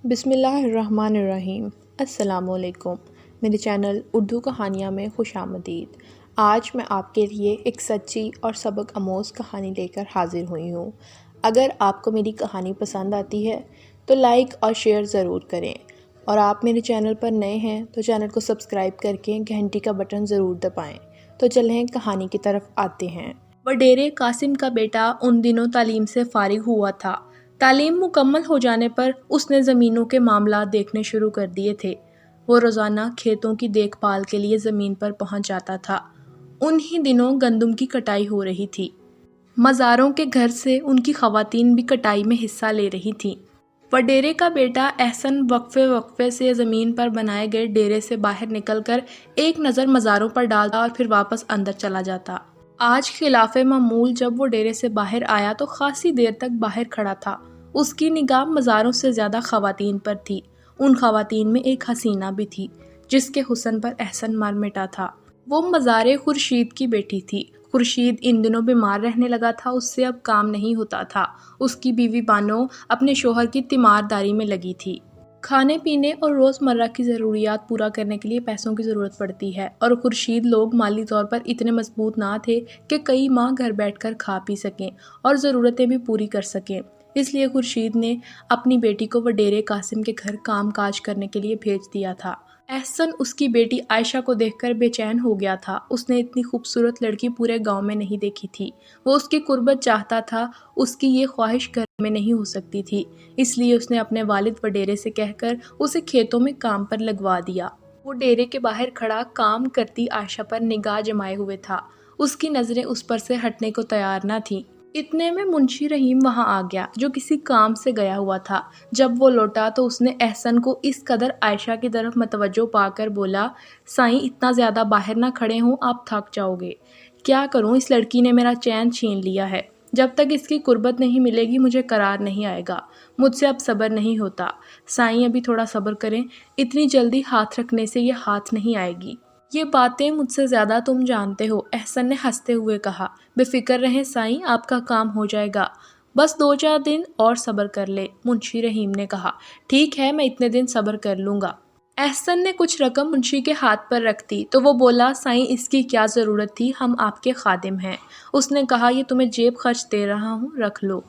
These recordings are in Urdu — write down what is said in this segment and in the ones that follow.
بسم اللہ الرحمن الرحیم۔ السلام علیکم، میرے چینل اردو کہانیاں میں خوش آمدید۔ آج میں آپ کے لیے ایک سچی اور سبق آموز کہانی لے کر حاضر ہوئی ہوں۔ اگر آپ کو میری کہانی پسند آتی ہے تو لائک اور شیئر ضرور کریں، اور آپ میرے چینل پر نئے ہیں تو چینل کو سبسکرائب کر کے گھنٹی کا بٹن ضرور دبائیں۔ تو چلیں کہانی کی طرف آتے ہیں۔ وڈیرے قاسم کا بیٹا ان دنوں تعلیم سے فارغ ہوا تھا۔ تعلیم مکمل ہو جانے پر اس نے زمینوں کے معاملات دیکھنے شروع کر دیے تھے۔ وہ روزانہ کھیتوں کی دیکھ بھال کے لیے زمین پر پہنچ جاتا تھا۔ انہی دنوں گندم کی کٹائی ہو رہی تھی۔ مزاروں کے گھر سے ان کی خواتین بھی کٹائی میں حصہ لے رہی تھیں۔ وڈیرے کا بیٹا احسن وقفے سے زمین پر بنائے گئے ڈیرے سے باہر نکل کر ایک نظر مزاروں پر ڈالتا اور پھر واپس اندر چلا جاتا۔ آج خلاف معمول جب وہ ڈیرے سے باہر آیا تو خاصی دیر تک باہر کھڑا تھا۔ اس کی نگاہ مزاروں سے زیادہ خواتین پر تھی۔ ان خواتین میں ایک حسینہ بھی تھی جس کے حسن پر احسن مر مٹا تھا۔ وہ مزار خورشید کی بیٹی تھی۔ خورشید ان دنوں بیمار رہنے لگا تھا، اس سے اب کام نہیں ہوتا تھا۔ اس کی بیوی بانو اپنے شوہر کی تیمارداری میں لگی تھی۔ کھانے پینے اور روزمرہ کی ضروریات پورا کرنے کے لیے پیسوں کی ضرورت پڑتی ہے، اور خورشید لوگ مالی طور پر اتنے مضبوط نہ تھے کہ کئی ماہ گھر بیٹھ کر کھا پی سکیں اور ضرورتیں بھی پوری کر سکیں۔ اس لیے خورشید نے اپنی بیٹی کو وڈیرے قاسم کے گھر کام کاج کرنے کے لیے بھیج دیا تھا۔ احسن اس کی بیٹی عائشہ کو دیکھ کر بے چین ہو گیا تھا۔ اس نے اتنی خوبصورت لڑکی پورے گاؤں میں نہیں دیکھی تھی۔ وہ اس کی قربت چاہتا تھا، اس کی یہ خواہش گھر میں نہیں ہو سکتی تھی، اس لیے اس نے اپنے والد وڈیرے سے کہہ کر اسے کھیتوں میں کام پر لگوا دیا۔ وہ ڈیرے کے باہر کھڑا کام کرتی عائشہ پر نگاہ جمائے ہوئے تھا۔ اس کی نظریں اس پر سے ہٹنے کو تیار نہ تھیں۔ اتنے میں منشی رحیم وہاں آ گیا، جو کسی کام سے گیا ہوا تھا۔ جب وہ لوٹا تو اس نے احسن کو اس قدر عائشہ کی طرف متوجہ پا کر بولا، سائیں اتنا زیادہ باہر نہ کھڑے ہوں، آپ تھک جاؤ گے۔ کیا کروں، اس لڑکی نے میرا چین چھین لیا ہے۔ جب تک اس کی قربت نہیں ملے گی مجھے قرار نہیں آئے گا۔ مجھ سے اب صبر نہیں ہوتا۔ سائیں ابھی تھوڑا صبر کریں، اتنی جلدی ہاتھ رکھنے سے یہ ہاتھ نہیں آئے گی۔ یہ باتیں مجھ سے زیادہ تم جانتے ہو، احسن نے ہنستے ہوئے کہا۔ بے فکر رہیں سائیں، آپ کا کام ہو جائے گا، بس 2-4 دن اور صبر کر لے۔ منشی رحیم نے کہا، ٹھیک ہے، میں اتنے دن صبر کر لوں گا۔ احسن نے کچھ رقم منشی کے ہاتھ پر رکھ دی تو وہ بولا، سائیں اس کی کیا ضرورت تھی، ہم آپ کے خادم ہیں۔ اس نے کہا، یہ تمہیں جیب خرچ دے رہا ہوں، رکھ لو۔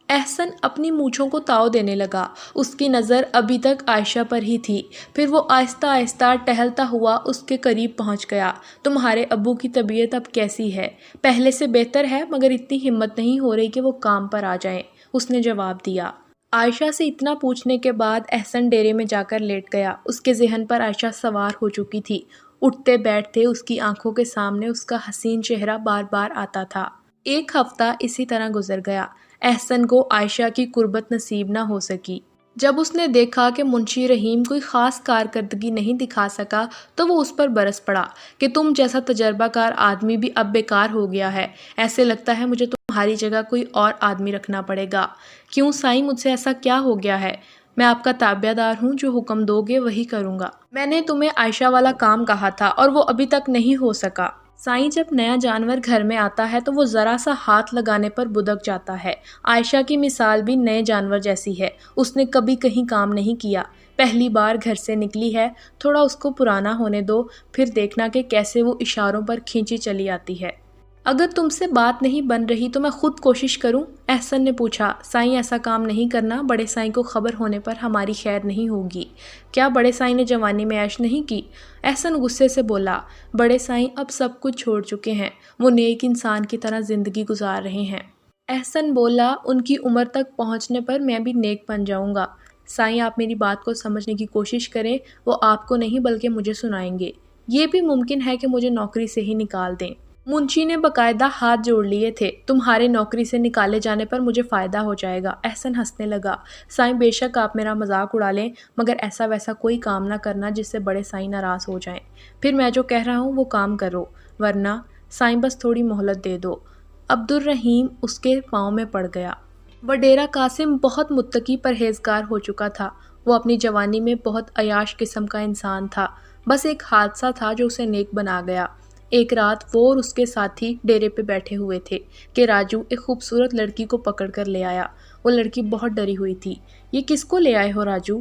احسن اپنی مونچھوں کو تاؤ دینے لگا۔ اس کی نظر ابھی تک عائشہ پر ہی تھی۔ پھر وہ آہستہ آہستہ ٹہلتا ہوا اس کے قریب پہنچ گیا۔ تمہارے ابو کی طبیعت اب کیسی ہے؟ پہلے سے بہتر ہے، مگر اتنی ہمت نہیں ہو رہی کہ وہ کام پر آ جائیں، اس نے جواب دیا۔ عائشہ سے اتنا پوچھنے کے بعد احسن ڈیرے میں جا کر لیٹ گیا۔ اس کے ذہن پر عائشہ سوار ہو چکی تھی۔ اٹھتے بیٹھتے اس کی آنکھوں کے سامنے اس کا حسین چہرہ بار بار آتا تھا۔ 1 ہفتہ اسی طرح گزر گیا۔ احسن کو عائشہ کی قربت نصیب نہ ہو سکی۔ جب اس نے دیکھا کہ منشی رحیم کوئی خاص کارکردگی نہیں دکھا سکا تو وہ اس پر برس پڑا کہ تم جیسا تجربہ کار آدمی بھی اب بیکار ہو گیا ہے، ایسے لگتا ہے مجھے تمہاری جگہ کوئی اور آدمی رکھنا پڑے گا۔ کیوں سائیں، مجھ سے ایسا کیا ہو گیا ہے؟ میں آپ کا تابع دار ہوں، جو حکم دو گے وہی کروں گا۔ میں نے تمہیں عائشہ والا کام کہا تھا اور وہ ابھی تک نہیں ہو سکا۔ سائیں، جب نیا جانور گھر میں آتا ہے تو وہ ذرا سا ہاتھ لگانے پر بدک جاتا ہے۔ عائشہ کی مثال بھی نئے جانور جیسی ہے، اس نے کبھی کہیں کام نہیں کیا، پہلی بار گھر سے نکلی ہے، تھوڑا اس کو پرانا ہونے دو، پھر دیکھنا کہ کیسے وہ اشاروں پر کھینچی چلی آتی ہے۔ اگر تم سے بات نہیں بن رہی تو میں خود کوشش کروں؟ احسن نے پوچھا۔ سائیں، ایسا کام نہیں کرنا، بڑے سائیں کو خبر ہونے پر ہماری خیر نہیں ہوگی۔ کیا بڑے سائیں نے جوانی میں عیش نہیں کی؟ احسن غصے سے بولا۔ بڑے سائیں اب سب کچھ چھوڑ چکے ہیں، وہ نیک انسان کی طرح زندگی گزار رہے ہیں۔ احسن بولا، ان کی عمر تک پہنچنے پر میں بھی نیک بن جاؤں گا۔ سائیں، آپ میری بات کو سمجھنے کی کوشش کریں، وہ آپ کو نہیں بلکہ مجھے سنائیں گے۔ یہ بھی ممکن ہے کہ مجھے نوکری سے ہی نکال دیں۔ منشی نے باقاعدہ ہاتھ جوڑ لیے تھے۔ تمہارے نوکری سے نکالے جانے پر مجھے فائدہ ہو جائے گا۔ احسن ہنسنے لگا۔ سائیں، بے شک آپ میرا مذاق اڑا لیں، مگر ایسا ویسا کوئی کام نہ کرنا جس سے بڑے سائیں ناراض ہو جائیں۔ پھر میں جو کہہ رہا ہوں وہ کام کرو، ورنہ سائیں بس تھوڑی مہلت دے دو۔ عبدالرحیم اس کے پاؤں میں پڑ گیا۔ وڈیرہ قاسم بہت متقی پرہیزگار ہو چکا تھا۔ وہ اپنی جوانی میں بہت عیاش قسم کا انسان تھا۔ بس ایک حادثہ تھا جو اسے نیک بنا گیا۔ ایک رات وہ اور اس کے ساتھی ڈیرے پہ بیٹھے ہوئے تھے کہ راجو ایک خوبصورت لڑکی کو پکڑ کر لے آیا۔ وہ لڑکی بہت ڈری ہوئی تھی۔ یہ کس کو لے آئے ہو راجو؟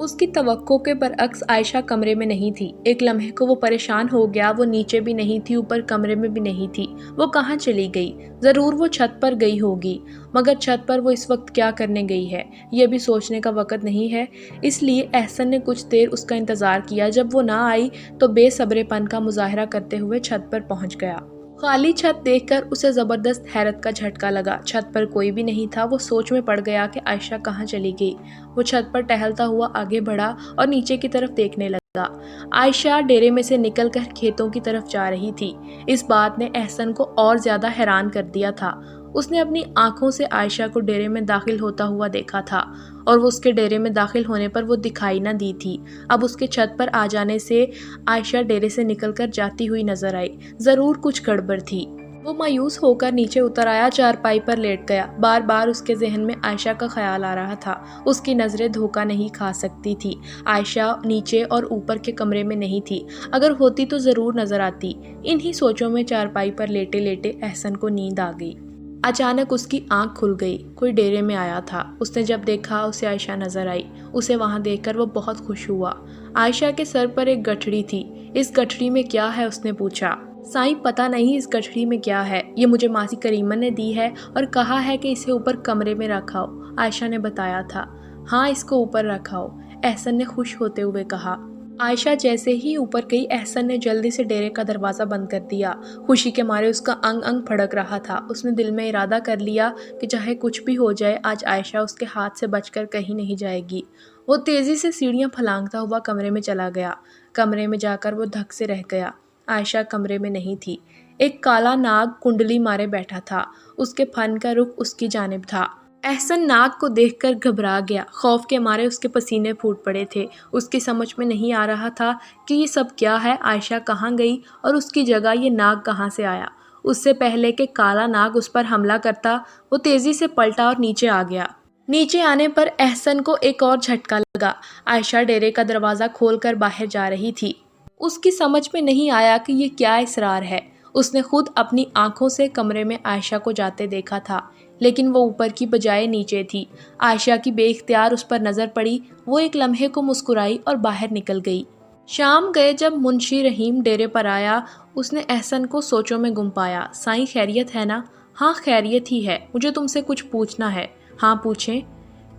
اس کی توقع کے برعکس عائشہ کمرے میں نہیں تھی۔ ایک لمحے کو وہ پریشان ہو گیا، وہ نیچے بھی نہیں تھی، اوپر کمرے میں بھی نہیں تھی۔ وہ کہاں چلی گئی؟ ضرور وہ چھت پر گئی ہوگی، مگر چھت پر وہ اس وقت کیا کرنے گئی ہے، یہ بھی سوچنے کا وقت نہیں ہے۔ اس لیے احسن نے کچھ دیر اس کا انتظار کیا۔ جب وہ نہ آئی تو بے صبرے پن کا مظاہرہ کرتے ہوئے چھت پر پہنچ گیا۔ خالی چھت دیکھ کر اسے زبردست حیرت کا جھٹکا لگا۔ چھت پر کوئی بھی نہیں تھا۔ وہ سوچ میں پڑ گیا کہ عائشہ کہاں چلی گئی۔ وہ چھت پر ٹہلتا ہوا آگے بڑھا اور نیچے کی طرف دیکھنے لگا۔ عائشہ ڈیرے میں سے نکل کر کھیتوں کی طرف جا رہی تھی۔ اس بات نے احسن کو اور زیادہ حیران کر دیا تھا۔ اس نے اپنی آنکھوں سے عائشہ کو ڈیرے میں داخل ہوتا ہوا دیکھا تھا، اور وہ اس کے ڈیرے میں داخل ہونے پر وہ دکھائی نہ دی تھی۔ اب اس کے چھت پر آ جانے سے عائشہ ڈیرے سے نکل کر جاتی ہوئی نظر آئی۔ ضرور کچھ گڑبڑ تھی۔ وہ مایوس ہو کر نیچے اتر آیا، چارپائی پر لیٹ گیا۔ بار بار اس کے ذہن میں عائشہ کا خیال آ رہا تھا۔ اس کی نظریں دھوکہ نہیں کھا سکتی تھی۔ عائشہ نیچے اور اوپر کے کمرے میں نہیں تھی۔ اگر ہوتی تو ضرور نظر آتی۔ انہی سوچوں میں چارپائی پر لیٹے لیٹے احسن کو نیند آ گئی۔ اچانک اس کی آنکھ کھل گئی۔ کوئی ڈیرے میں آیا تھا۔ اس نے جب دیکھا اسے عائشہ نظر آئی۔ اسے وہاں دیکھ کر وہ بہت خوش ہوا۔ عائشہ کے سر پر ایک گٹھڑی تھی۔ اس گٹھڑی میں کیا ہے؟ اس نے پوچھا۔ سائیں پتہ نہیں اس گٹھڑی میں کیا ہے، یہ مجھے ماسی کریمہ نے دی ہے اور کہا ہے کہ اسے اوپر کمرے میں رکھاؤ، عائشہ نے بتایا تھا۔ ہاں اس کو اوپر رکھاؤ، احسن نے خوش ہوتے ہوئے کہا۔ عائشہ جیسے ہی اوپر گئی، احسن نے جلدی سے ڈیرے کا دروازہ بند کر دیا۔ خوشی کے مارے اس کا انگ انگ پھڑک رہا تھا۔ اس نے دل میں ارادہ کر لیا کہ چاہے کچھ بھی ہو جائے، آج عائشہ اس کے ہاتھ سے بچ کر کہیں نہیں جائے گی۔ وہ تیزی سے سیڑھیاں پھلانگتا ہوا کمرے میں چلا گیا۔ کمرے میں جا کر وہ دھک سے رہ گیا۔ عائشہ کمرے میں نہیں تھی۔ ایک کالا ناگ کنڈلی مارے بیٹھا تھا۔ اس کے پھن کا رخ اس کی جانب تھا۔ احسن ناگ کو دیکھ کر گھبرا گیا۔ خوف کے مارے اس کے پسینے پھوٹ پڑے تھے۔ اس کی سمجھ میں نہیں آ رہا تھا کہ یہ سب کیا ہے، عائشہ کہاں گئی اور اس کی جگہ یہ ناگ کہاں سے آیا۔ اس سے پہلے کہ کالا ناگ اس پر حملہ کرتا، وہ تیزی سے پلٹا اور نیچے آ گیا۔ نیچے آنے پر احسن کو ایک اور جھٹکا لگا۔ عائشہ ڈیرے کا دروازہ کھول کر باہر جا رہی تھی۔ اس کی سمجھ میں نہیں آیا کہ یہ کیا اصرار ہے۔ اس نے خود اپنی آنکھوں سے کمرے میں عائشہ کو جاتے دیکھا تھا، لیکن وہ اوپر کی بجائے نیچے تھی۔ عائشہ کی بے اختیار اس پر نظر پڑی۔ وہ ایک لمحے کو مسکرائی اور باہر نکل گئی۔ شام گئے جب منشی رحیم ڈیرے پر آیا، اس نے احسن کو سوچوں میں گم پایا۔ سائیں خیریت ہے نا؟ ہاں خیریت ہی ہے، مجھے تم سے کچھ پوچھنا ہے۔ ہاں پوچھیں۔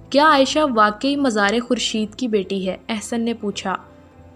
کیا عائشہ واقعی مزار خورشید کی بیٹی ہے؟ احسن نے پوچھا۔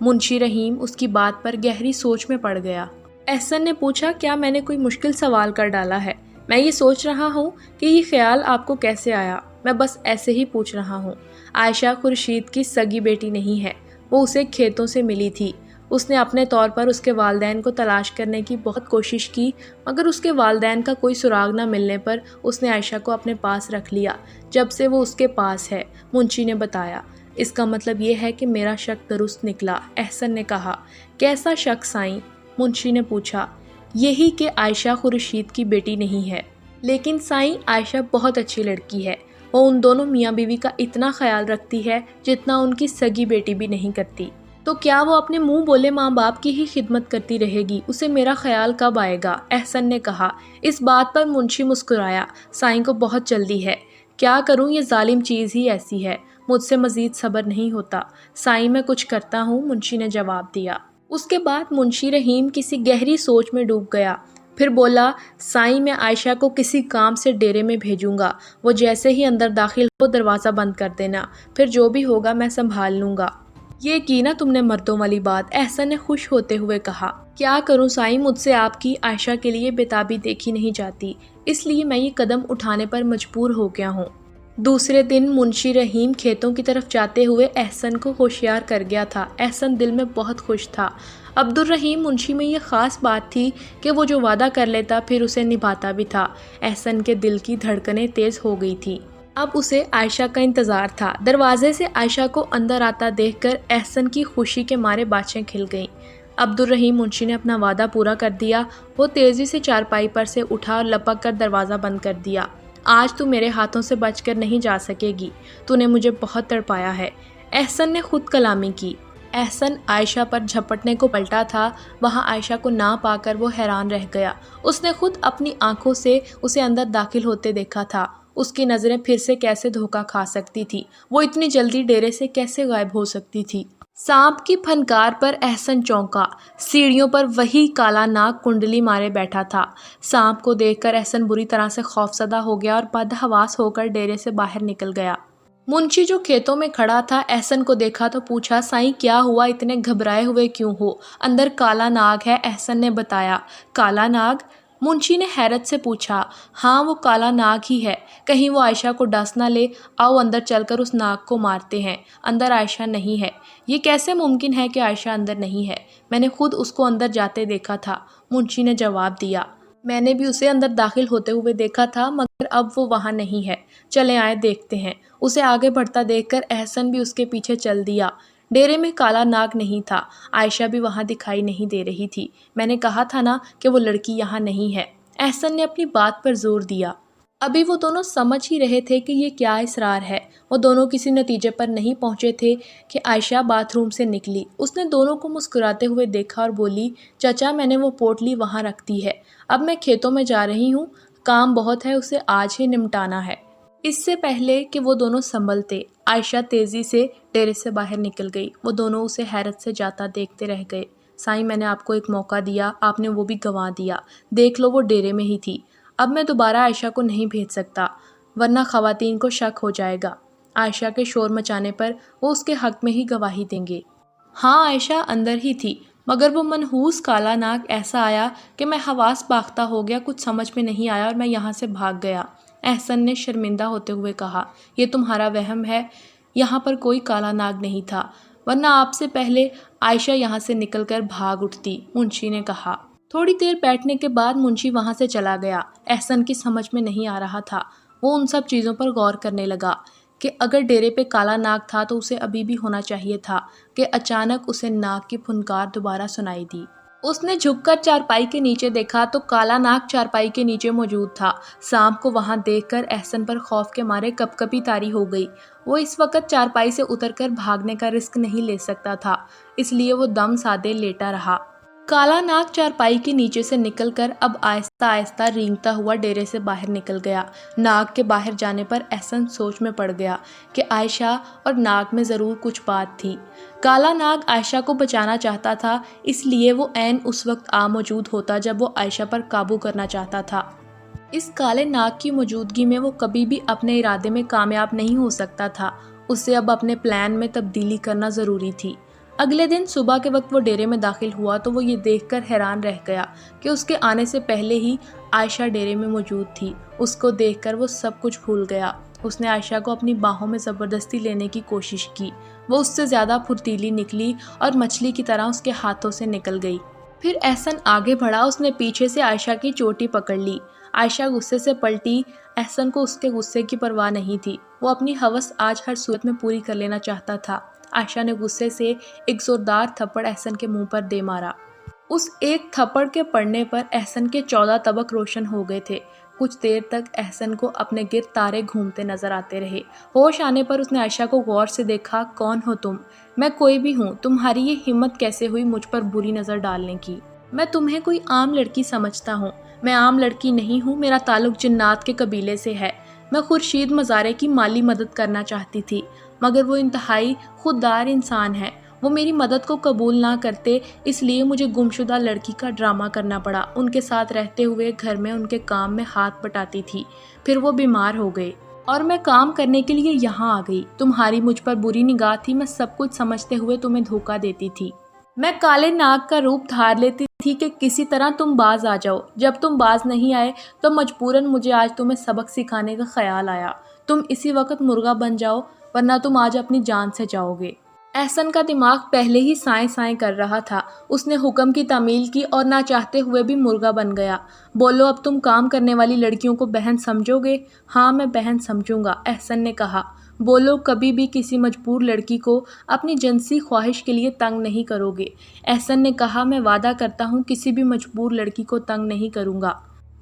منشی رحیم اس کی بات پر گہری سوچ میں پڑ گیا۔ احسن نے پوچھا، کیا میں نے کوئی مشکل سوال کر ڈالا ہے؟ میں یہ سوچ رہا ہوں کہ یہ خیال آپ کو کیسے آیا، میں بس ایسے ہی پوچھ رہا ہوں۔ عائشہ خورشید کی سگی بیٹی نہیں ہے، وہ اسے کھیتوں سے ملی تھی۔ اس نے اپنے طور پر اس کے والدین کو تلاش کرنے کی بہت کوشش کی، مگر اس کے والدین کا کوئی سراغ نہ ملنے پر اس نے عائشہ کو اپنے پاس رکھ لیا۔ جب سے وہ اس کے پاس ہے، منشی نے بتایا۔ اس کا مطلب یہ ہے کہ میرا شک درست نکلا، احسن نے کہا۔ کیسا شک سائیں؟ منشی نے پوچھا۔ یہی کہ عائشہ خورشید کی بیٹی نہیں ہے۔ لیکن سائیں، عائشہ بہت اچھی لڑکی ہے۔ وہ ان دونوں میاں بیوی کا اتنا خیال رکھتی ہے جتنا ان کی سگی بیٹی بھی نہیں کرتی۔ تو کیا وہ اپنے منہ بولے ماں باپ کی ہی خدمت کرتی رہے گی؟ اسے میرا خیال کب آئے گا؟ احسن نے کہا۔ اس بات پر منشی مسکرایا۔ سائیں کو بہت جلدی ہے۔ کیا کروں، یہ ظالم چیز ہی ایسی ہے، مجھ سے مزید صبر نہیں ہوتا۔ سائیں میں کچھ کرتا ہوں، منشی نے جواب دیا۔ اس کے بعد منشی رحیم کسی گہری سوچ میں ڈوب گیا۔ پھر بولا، سائیں میں عائشہ کو کسی کام سے ڈیرے میں بھیجوں گا، وہ جیسے ہی اندر داخل ہو دروازہ بند کر دینا، پھر جو بھی ہوگا میں سنبھال لوں گا۔ یہ کی نا تم نے مردوں والی بات، احسن نے خوش ہوتے ہوئے کہا۔ کیا کروں سائیں، مجھ سے آپ کی عائشہ کے لیے بےتابی دیکھی نہیں جاتی، اس لیے میں یہ قدم اٹھانے پر مجبور ہو گیا ہوں۔ دوسرے دن منشی رحیم کھیتوں کی طرف جاتے ہوئے احسن کو ہوشیار کر گیا تھا۔ احسن دل میں بہت خوش تھا۔ عبدالرحیم منشی میں یہ خاص بات تھی کہ وہ جو وعدہ کر لیتا پھر اسے نبھاتا بھی تھا۔ احسن کے دل کی دھڑکنیں تیز ہو گئی تھی۔ اب اسے عائشہ کا انتظار تھا۔ دروازے سے عائشہ کو اندر آتا دیکھ کر احسن کی خوشی کے مارے باچھیں کھل گئیں۔ عبدالرحیم منشی نے اپنا وعدہ پورا کر دیا۔ وہ تیزی سے چارپائی پر سے اٹھا اور لپک کر دروازہ بند کر دیا۔ آج تو میرے ہاتھوں سے بچ کر نہیں جا سکے گی، تو نے مجھے بہت تڑپایا ہے، احسن نے خود کلامی کی۔ احسن عائشہ پر جھپٹنے کو پلٹا تھا، وہاں عائشہ کو نہ پا کر وہ حیران رہ گیا۔ اس نے خود اپنی آنکھوں سے اسے اندر داخل ہوتے دیکھا تھا۔ اس کی نظریں پھر سے کیسے دھوکہ کھا سکتی تھی؟ وہ اتنی جلدی ڈیرے سے کیسے غائب ہو سکتی تھی؟ سانپ کی پھنکار پر احسن چونکا۔ سیڑھیوں پر وہی کالا ناگ کنڈلی مارے بیٹھا تھا۔ سانپ کو دیکھ کر احسن بری طرح سے خوفزدہ ہو گیا اور بدحواس ہو کر ڈیرے سے باہر نکل گیا۔ منشی جو کھیتوں میں کھڑا تھا احسن کو دیکھا تو پوچھا، سائیں کیا ہوا، اتنے گھبرائے ہوئے کیوں ہو؟ اندر کالا ناگ ہے، احسن نے بتایا۔ کالا ناگ؟ منشی نے حیرت سے پوچھا۔ ہاں وہ کالا ناگ ہی ہے، کہیں وہ عائشہ کو ڈس نہ لے، آؤ اندر چل کر اس ناگ کو مارتے ہیں۔ اندر عائشہ نہیں ہے۔ یہ کیسے ممکن ہے کہ عائشہ اندر نہیں ہے؟ میں نے خود اس کو اندر جاتے دیکھا تھا، منشی نے جواب دیا۔ میں نے بھی اسے اندر داخل ہوتے ہوئے دیکھا تھا، مگر اب وہ وہاں نہیں ہے۔ چلیں آئے دیکھتے ہیں۔ اسے آگے بڑھتا دیکھ کر احسن بھی اس کے پیچھے چل دیا۔ ڈیرے میں کالا ناگ نہیں تھا، عائشہ بھی وہاں دکھائی نہیں دے رہی تھی۔ میں نے کہا تھا نا کہ وہ لڑکی یہاں نہیں ہے، احسن نے اپنی بات پر زور دیا۔ ابھی وہ دونوں سمجھ ہی رہے تھے کہ یہ کیا اصرار ہے۔ وہ دونوں کسی نتیجے پر نہیں پہنچے تھے کہ عائشہ باتھ روم سے نکلی۔ اس نے دونوں کو مسکراتے ہوئے دیکھا اور بولی، چچا میں نے وہ پوٹلی وہاں رکھ دی ہے، اب میں کھیتوں میں جا رہی ہوں، کام بہت ہے، اسے آج ہی نمٹانا ہے۔ اس سے پہلے کہ وہ دونوں سنبھلتے، عائشہ تیزی سے ڈیرے سے باہر نکل گئی۔ وہ دونوں اسے حیرت سے جاتا دیکھتے رہ گئے۔ سائیں میں نے آپ کو ایک موقع دیا، آپ نے وہ بھی گنوا دیا، دیکھ لو وہ ڈیرے میں ہی تھی۔ اب میں دوبارہ عائشہ کو نہیں بھیج سکتا، ورنہ خواتین کو شک ہو جائے گا۔ عائشہ کے شور مچانے پر وہ اس کے حق میں ہی گواہی دیں گے۔ ہاں عائشہ اندر ہی تھی، مگر وہ منحوس کالا ناگ ایسا آیا کہ میں حواس باختہ ہو گیا، کچھ سمجھ میں نہیں آیا اور میں یہاں سے بھاگ گیا۔ احسن نے شرمندہ ہوتے ہوئے کہا، یہ تمہارا وہم ہے، یہاں پر کوئی کالا ناگ نہیں تھا، ورنہ آپ سے پہلے عائشہ یہاں سے نکل کر بھاگ اٹھتی، منشی نے کہا۔ تھوڑی دیر بیٹھنے کے بعد منشی وہاں سے چلا گیا۔ احسن کی سمجھ میں نہیں آ رہا تھا۔ وہ ان سب چیزوں پر غور کرنے لگا کہ اگر ڈیرے پہ کالا ناگ تھا تو اسے ابھی بھی ہونا چاہیے تھا کہ اچانک اسے ناگ کی پھنکار دوبارہ سنائی دی۔ اس نے جھک کر چارپائی کے نیچے دیکھا تو کالا ناگ چارپائی کے نیچے موجود تھا۔ سانپ کو وہاں دیکھ کر احسن پر خوف کے مارے کپکپی طاری ہو گئی۔ وہ اس وقت چارپائی سے اتر کر بھاگنے کا رسک نہیں لے سکتا تھا، اس لیے وہ دم سادے لیٹا رہا۔ کالا ناگ چارپائی کے نیچے سے نکل کر اب آہستہ آہستہ رینگتا ہوا ڈیرے سے باہر نکل گیا۔ ناگ کے باہر جانے پر احسن سوچ میں پڑ گیا کہ عائشہ اور ناگ میں ضرور کچھ بات تھی۔ کالا ناگ عائشہ کو بچانا چاہتا تھا، اس لیے وہ عین اس وقت موجود ہوتا جب وہ عائشہ پر قابو کرنا چاہتا تھا۔ اس کالے ناگ کی موجودگی میں وہ کبھی بھی اپنے ارادے میں کامیاب نہیں ہو سکتا تھا۔ اسے اب اپنے پلان میں تبدیلی کرنا ضروری تھی۔ اگلے دن صبح کے وقت وہ ڈیرے میں داخل ہوا تو وہ یہ دیکھ کر حیران رہ گیا کہ اس کے آنے سے پہلے ہی عائشہ ڈیرے میں موجود تھی۔ اس کو دیکھ کر وہ سب کچھ بھول گیا۔ اس نے عائشہ کو اپنی باہوں میں زبردستی لینے کی کوشش کی۔ وہ اس سے زیادہ پھرتیلی نکلی اور مچھلی کی طرح اس کے ہاتھوں سے نکل گئی۔ پھر احسن آگے بڑھا، اس نے پیچھے سے عائشہ کی چوٹی پکڑ لی۔ عائشہ غصے سے پلٹی۔ احسن کو اس کے غصے کی پرواہ نہیں تھی، وہ اپنی ہوس آج ہر صورت میں پوری کر لینا چاہتا تھا۔ عائشہ نے غصے سے ایک زوردار تھپڑ احسن کے منہ پر دے مارا۔ اس ایک تھپڑ کے پڑنے پر احسن کے 14 طبق روشن ہو گئے تھے۔ کچھ دیر تک احسن کو اپنے گرد تارے گھومتے نظر آتے رہے۔ ہوش آنے پر اس نے عائشہ کو غور سے دیکھا۔ کون ہو تم؟ میں کوئی بھی ہوں، تمہاری یہ ہمت کیسے ہوئی مجھ پر بری نظر ڈالنے کی؟ میں تمہیں کوئی عام لڑکی سمجھتا ہوں، میں عام لڑکی نہیں ہوں، میرا تعلق جنات کے قبیلے سے ہے۔ میں خورشید مزارے کی مالی مدد کرنا چاہتی تھی، مگر وہ انتہائی خوددار انسان ہے، وہ میری مدد کو قبول نہ کرتے، اس لیے مجھے گمشدہ لڑکی کا ڈرامہ کرنا پڑا۔ ان کے ساتھ رہتے ہوئے گھر میں ان کے کام میں ہاتھ بٹاتی تھی، پھر وہ بیمار ہو گئے اور میں کام کرنے کے لیے یہاں آ گئی۔ تمہاری مجھ پر بری نگاہ تھی، میں سب کچھ سمجھتے ہوئے تمہیں دھوکہ دیتی تھی۔ میں کالے ناگ کا روپ دھار لیتی تھی کہ کسی طرح تم باز آ جاؤ۔ جب تم باز نہیں آئے تو مجبوراً مجھے آج تمہیں سبق سکھانے کا خیال آیا۔ تم اسی وقت مرغا بن جاؤ، ورنہ تم آج اپنی جان سے جاؤ گے۔ احسن کا دماغ پہلے ہی سائیں سائیں کر رہا تھا۔ اس نے حکم کی تعمیل کی اور نہ چاہتے ہوئے بھی مرغا بن گیا۔ بولو، اب تم کام کرنے والی لڑکیوں کو بہن سمجھو گے؟ ہاں میں بہن سمجھوں گا، احسن نے کہا۔ بولو، کبھی بھی کسی مجبور لڑکی کو اپنی جنسی خواہش کے لیے تنگ نہیں کرو گے؟ احسن نے کہا، میں وعدہ کرتا ہوں کسی بھی مجبور لڑکی کو تنگ نہیں کروں گا۔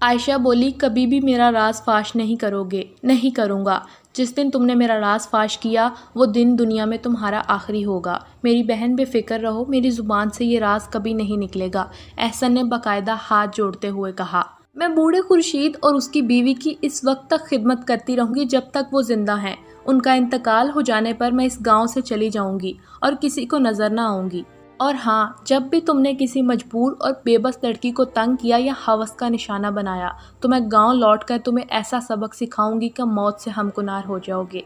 عائشہ بولی، کبھی بھی میرا راز فاش نہیں کرو گے؟ نہیں کروں گا۔ جس دن تم نے میرا راز فاش کیا وہ دن دنیا میں تمہارا آخری ہوگا۔ میری بہن بے فکر رہو، میری زبان سے یہ راز کبھی نہیں نکلے گا، احسن نے باقاعدہ ہاتھ جوڑتے ہوئے کہا۔ میں بوڑھے خورشید اور اس کی بیوی کی اس وقت تک خدمت کرتی رہوں گی جب تک وہ زندہ ہیں۔ ان کا انتقال ہو جانے پر میں اس گاؤں سے چلی جاؤں گی اور کسی کو نظر نہ آؤں گی۔ اور ہاں، جب بھی تم نے کسی مجبور اور بے بس لڑکی کو تنگ کیا یا ہوس کا نشانہ بنایا تو میں گاؤں لوٹ کر تمہیں ایسا سبق سکھاؤں گی کہ موت سے ہمکنار ہو جاؤ گے۔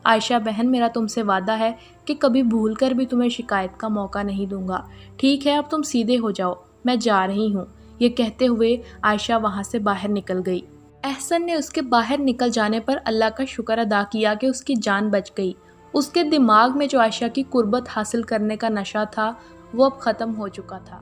عائشہ بہن، میرا تم سے وعدہ ہے کہ کبھی بھول کر بھی تمہیں شکایت کا موقع نہیں دوں گا۔ ٹھیک ہے، اب تم سیدھے ہو جاؤ، میں جا رہی ہوں۔ یہ کہتے ہوئے عائشہ وہاں سے باہر نکل گئی۔ احسن نے اس کے باہر نکل جانے پر اللہ کا شکر ادا کیا کہ اس کی جان بچ گئی۔ اس کے دماغ میں جو عائشہ کی قربت حاصل کرنے کا نشہ تھا وہ اب ختم ہو چکا تھا۔